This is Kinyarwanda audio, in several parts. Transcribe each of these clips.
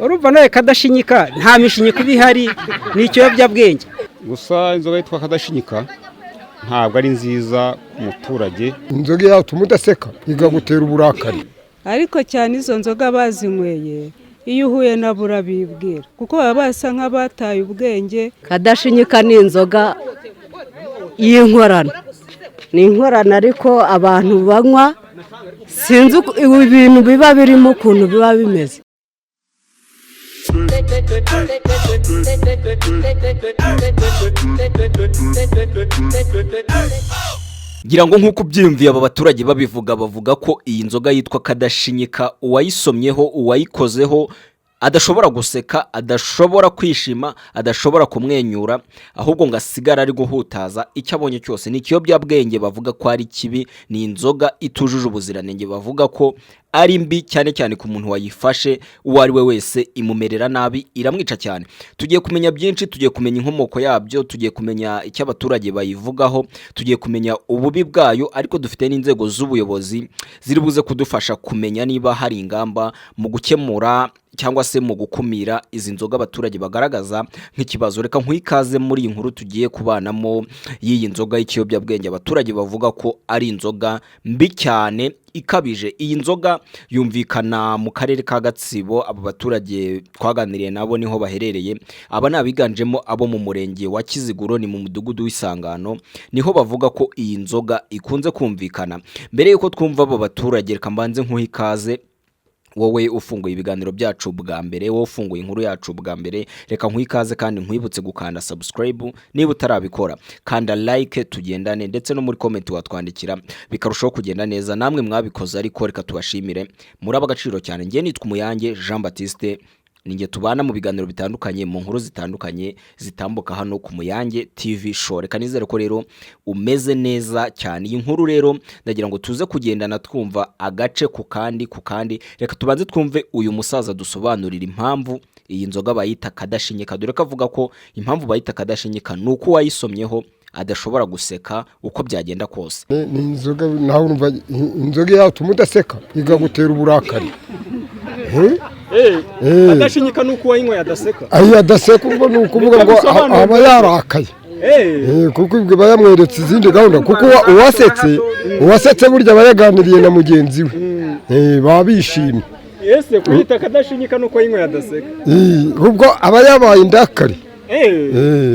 urumva nawe Kadashinyika nta mishinyiko ibihari ni ikiyobyabwenge. Gusa inzoga yitwa Kadashinyika ntabwo ari nziza ku muturage. Inzoga yatuma udaseka igagutera uburakari, ariko cyane izo nzoga bazinyweye iyo uhuye nabo urabibwira kuko baba basa nk'abataye ubwenge. Kadashinyika ni inzoga y'inkorano, ni inkorano ariko abantu banywa sinzi ibintu biba birimo ukuntu biba bimeze. Ngira ngo nk'uko byiyumviye aba baturage bavuga ko iyi nzoga yitwa Kadashinyika uwayisomyeho uwayikozeho adashobora guseka, adashobora kwishima, adashobora kumwenyura, ahubwo ngo asigara ari guhutaza icyo abonye cyose. Ni ikiyobyabwenge bavuga ko ari kibi, ni inzoga itujuje ubuziranenge, bavuga ko ari mbi cyane cyane ku muntu wayifashe uwo ari we wese imumerera nabi, iramwica cyane. Tugiye kumenya byinshi, tugiye kumenya inkomoko yabyo, tugiye kumenya icyo abaturage bayivugaho, tugiye kumenya ububi bwayo, ariko dufite n'inzego z'ubuyobozi ziri buze kudufasha kumenya niba hari ingamba mu gukemura cyangwa se mu gukumira izi nzoga abaturage bagaragaza nk'ikibazo. Reka nkwikaze muri iyi nkuru tugiye kubanamo y'iyi nzoga y'ikiyobyabwenge abaturage bavuga ko ari inzoga mbi cyane ikabije. Iyi nzoga yumvikana mu karere ka Gatsibo, abo baturage twaganiriye nabo niho baherereye. Aba nabiganjemo abo mu murenge wa Kiziguro, ni mu mudugudu w'Isangano, niho bavuga ko iyi nzoga ikunze kumvikana. Mbere yuko twumva abo baturage, reka mbanze nkuhikaze wowe ufunguye ibiganiro byacu bwa mbere, wowe ufunguye inkuru yacu bwa mbere, reka nkwikaze kandi nkwibutse gukanda subscribe niba utarabikora, kanda like tugendane, ndetse no muri comment watwandikira bikarushaho kugenda neza. Namwe mwabikoze ariko reka tubashimire, muri abagaciro cyane. Ngiye nitwa Umuyange Jean Baptiste, ninge tubana mu biganiro bitandukanye, mu nkuru zitandukanye zitambuka hano ku Muyange TV show. Reka nizere ko rero umeze neza cyane. Iyi nkuru rero ndagira ngo tuze kugendana twumva agace ku kandi. Reka tubanze twumve uyu musaza dusobanurira impamvu iyi nzoga bayita Kadashinyika. Dore ko avuga ko impamvu bayita Kadashinyika nuko wayisomyeho adashobora guseka uko byagenda kose. Ni inzoga naho urumva inzoga yatuma udaseka igagutera uburakari. Kadashinyika nuko wayinywa adaseka. Adaseka ubwo ni ukuvuga ngo aba yarakaye. Kuko ibyo bayamweretse izindi gahunda, kuko uwasetse burya bayaganiriye na mugenzi we, babishimye. Ese kuyita Kadashinyika nuko wayinywa adaseka, ubwo aba yabaye indakari.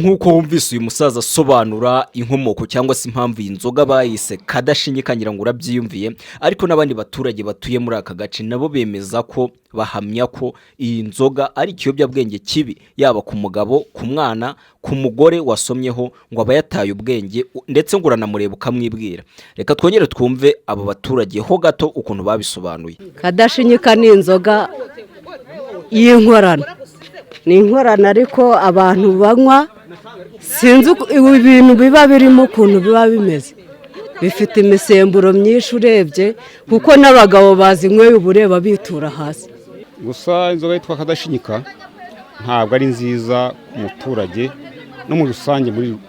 Nk'uko wumvise uyu musaza asobanura inkomoko cyangwa se impamvu iyi nzoga bayise Kadashinyika, ngira ngo urabyiyumviye. Ariko n'abandi baturage batuye muri aka gace nabo bemeza ko, bahamya ko iyi nzoga ari ikiyobyabwenge kibi, yaba ku mugabo, ku mwana, ku mugore wasomyeho ngo aba yataye ubwenge, ndetse ngo uranamureba ukamwibwira. Reka twongere twumve abo baturage ho gato ukuntu babisobanuye. Kadashinyika ni inzoga y'inkorano, ni inkorano ariko abantu banywa sinzi ibintu biba birimo ukuntu biba bimeze, bifite imisemburo myinshi urebye, kuko n'abagabo bazinyweye ubureba bitura hasi. Gusa inzoga yitwa Kadashinyika ntabwo ari nziza ku muturage no mu rusange muri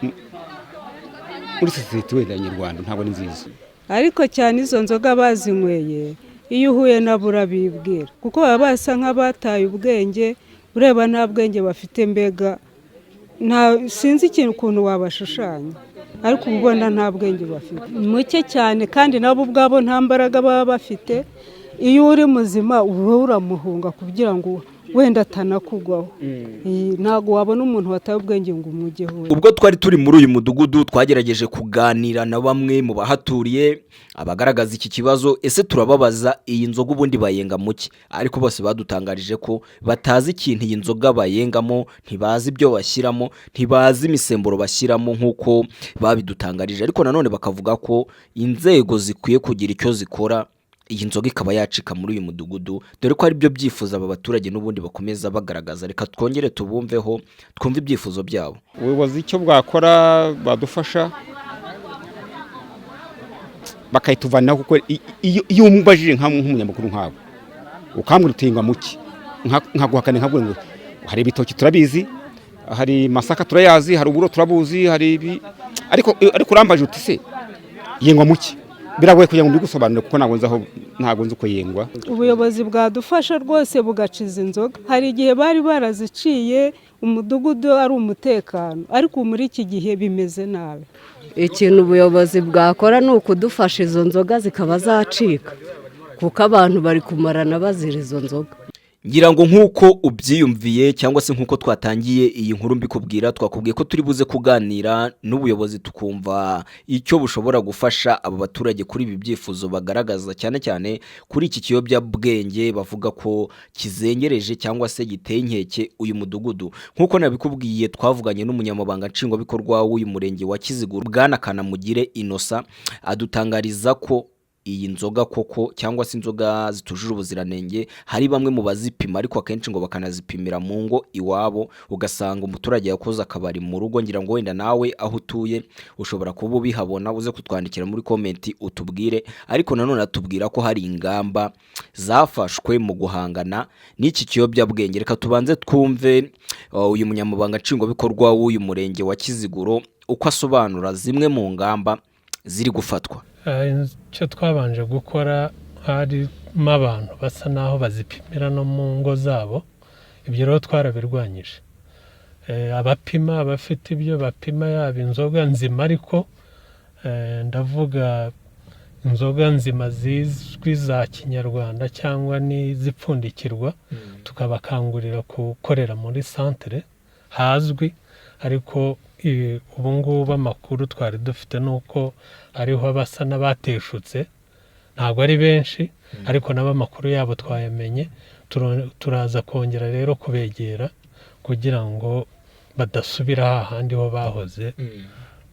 sosiyete wenda nyarwanda, ntabwo ari nziza. Ariko cyane izo nzoga bazinyweye iyo uhuye nabo urabibwira kuko baba basa nk'abataye ubwenge, ureba nta bwenge bafite, mbega sinzi ikintu ukuntu wabashushanya, ariko ubona nta bwenge bafite, muke cyane, kandi nabo ubwabo nta mbaraga baba bafite. Iyo uri muzima uba uramuhunga kugira ngo wenda atanakugwaho. Ntago wabona umuntu wataye ubwenge ngo umujyeho. Ubwo twari turi muri uyu mudugudu twagerageje kuganira na bamwe mu bahaturiye abagaragaza iki kibazo. Ese turababaza iyi nzoga ubundi bayenga muki, ariko bose badutangarije ko batazi ikintu iyi nzoga bayengamo, ntibazi ibyo bashyiramo, ntibazi imisemburo bashyiramo nk'uko babidutangarije. Ariko nanone bakavuga ko inzego zikwiye kugira icyo zikora, iyi nzoga ikaba yacika muri uyu mudugudu, dore ko ari byo byifuza aba baturage n'ubundi bakomeza bagaragaza. Reka twongere tubumveho twumve ibyifuzo byabo. Ubuyobozi icyo bwakora badufasha bakayituvanaho, kuko iyo umubajije nk'umunyamakuru nk'abo ukambwira utingwa muki, nkaguhakane nkabwira ngo hari ibitoki turabizi, hari masaka turayazi, hari uburo turabuzi, hari ibi, ariko urambaje uti se yengwa muki, biragoye kugira ngo mbigusobanure kuko ntabwo nzi uko yengwa. Ubuyobozi bwadufasha rwose bugaciza inzoga. Hari igihe bari baraziciye umudugudu ari umutekano, ariko muri iki gihe bimeze nabi. Ikintu ubuyobozi bwakora ni ukudufasha izo nzoga zikaba zacika, kuko abantu bari kumarana bazira izo nzoga. ngira ngo nk'uko ubyiyumviye cyangwa se nk'uko twatangiye iyi nkuru mbikubwira, twakubwiye ko turi buze kuganira n'ubuyobozi tukumva icyo bushobora gufasha abo baturage kuri ibi byifuzo bagaragaza, cyane cyane kuri iki kiyobyabwenge bavuga ko kizengereje cyangwa se giteye inkeke uyu mudugudu. Nk'uko nabikubwiye, twavuganye n'umunyamabanga nshingwabikorwa w'uyu murenge wa Kiziguro, Bwana Kanamugire Innocent, adutangariza ko iyi nzoga koko cyangwa se inzoga zitujuje ubuziranenge hari bamwe mu bazipima, ariko akenshi ngo bakanazipimira mu ngo iwabo, ugasanga umuturage yakoze akabari mu rugo. Ngira ngo wenda nawe aho utuye ushobora kuba ubihabona, uze kutwandikira muri komenti utubwire. Ariko nanone atubwira ko hari ingamba zafashwe mu guhangana n'iki kiyobyabwenge. Reka tubanze twumve uyu munyamabanga nshingwabikorwa w'uyu murenge wa Kiziguro uko asobanura zimwe mu ngamba ziri gufatwa. Icyo twabanje gukora, harimo abantu basa naho bazipimira no mu ngo zabo. Ibyo rero twarabirwanyije. Abapima, abafite ibyo bapima, yaba inzoga nzima, ariko ndavuga inzoga nzima zizwi za kinyarwanda cyangwa n'izipfundikirwa, tukabakangurira gukorera muri santere hazwi. Ariko ubu ngubu amakuru twari dufite nuko ariho basa n'abateshutse, ntabwo ari benshi, ariko nabo amakuru yabo twayamenye. Turaza kongera rero kubegera kugira ngo badasubira hahandi ho bahoze,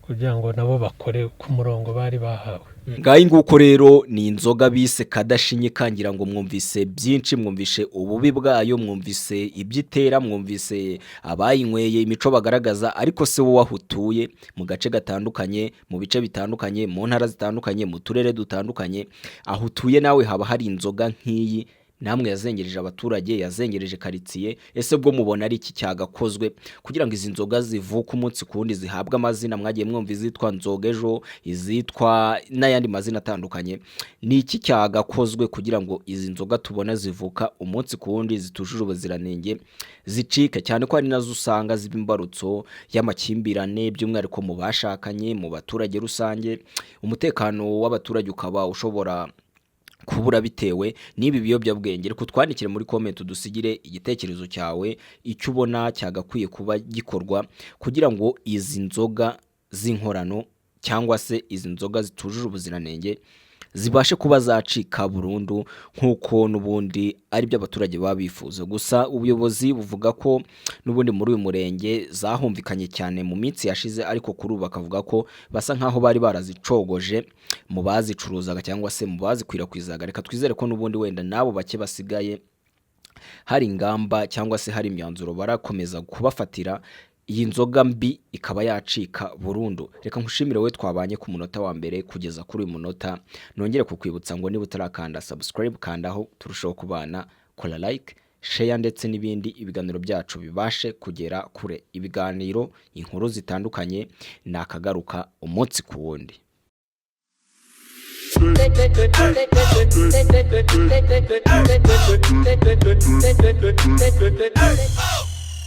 kugira ngo nabo bakore ku murongo bari bahawe. Ngaho nguko rero ni inzoga bise Kadashinyika. Ngira ngo mwumvise byinshi, mwumvishe ububi bwayo, mwumvise ibyitera, mwumvise abayinyweye, imico bagaragaza. Ariko se wowe aho utuye mu gace gatandukanye, mu bice bitandukanye, mu ntara zitandukanye, mu turere dutandukanye, aho utuye nawe haba hari inzoga nk'iyi namwe yazengereje abaturage, yazengereje karitsiye? Ese bwo mubona ari iki cyagakozwe kugira ngo izi nzoga zivuke umunsi kundi zihabwe amazina? Mwagiye mwumva izitwa nzoga ejo, izitwa n'ayandi mazina atandukanye. Ni iki cyagakozwe kugira ngo izi nzoga tubona zivuka umunsi kundi zitujuje ubuziranenge zicike, cyane ko ari nazo usanga ziba imbarutso y'amakimbirane, by'umwihariko mu bashakanye, mu baturage rusange? Umutekano w'abaturage ukaba ushobora kubura bitewe n'ibi biyobyabwenge. Reka twandikire muri comment udusigire igitekerezo cyawe, icyo ubona cyagakwiye kuba gikorwa kugira ngo izi nzoga z'inkorano cyangwa se izi nzoga zitujuje ubuziranenge zibashe kuba zacika burundu, nk'uko n'ubundi ari byo abaturage baba bifuza. Gusa ubuyobozi buvuga ko n'ubundi muri uyu murenge zahumvikanye cyane mu minsi yashize, ariko kuri ubu bakavuga ko basa nk'aho bari barazicogoje mu bazicuruzaga cyangwa se mu bazikwirakwizaga. Reka twizere ko n'ubundi wenda nabo bake basigaye hari ingamba cyangwa se hari imyanzuro barakomeza kubafatira, iyi nzoga mbi ikaba yacika burundu. Reka nkushimire we twabanye ku munota wa mbere kugeza kuri uyu munota. Nongere kukwibutsa ngo niba utarakanda subscribe, kandaho turushaho kubana, kora like, share ndetse n'ibindi, ibiganiro byacu bibashe kugera kure. Ibiganiro, inkuru zitandukanye nakagaruka umunsi ku wundi.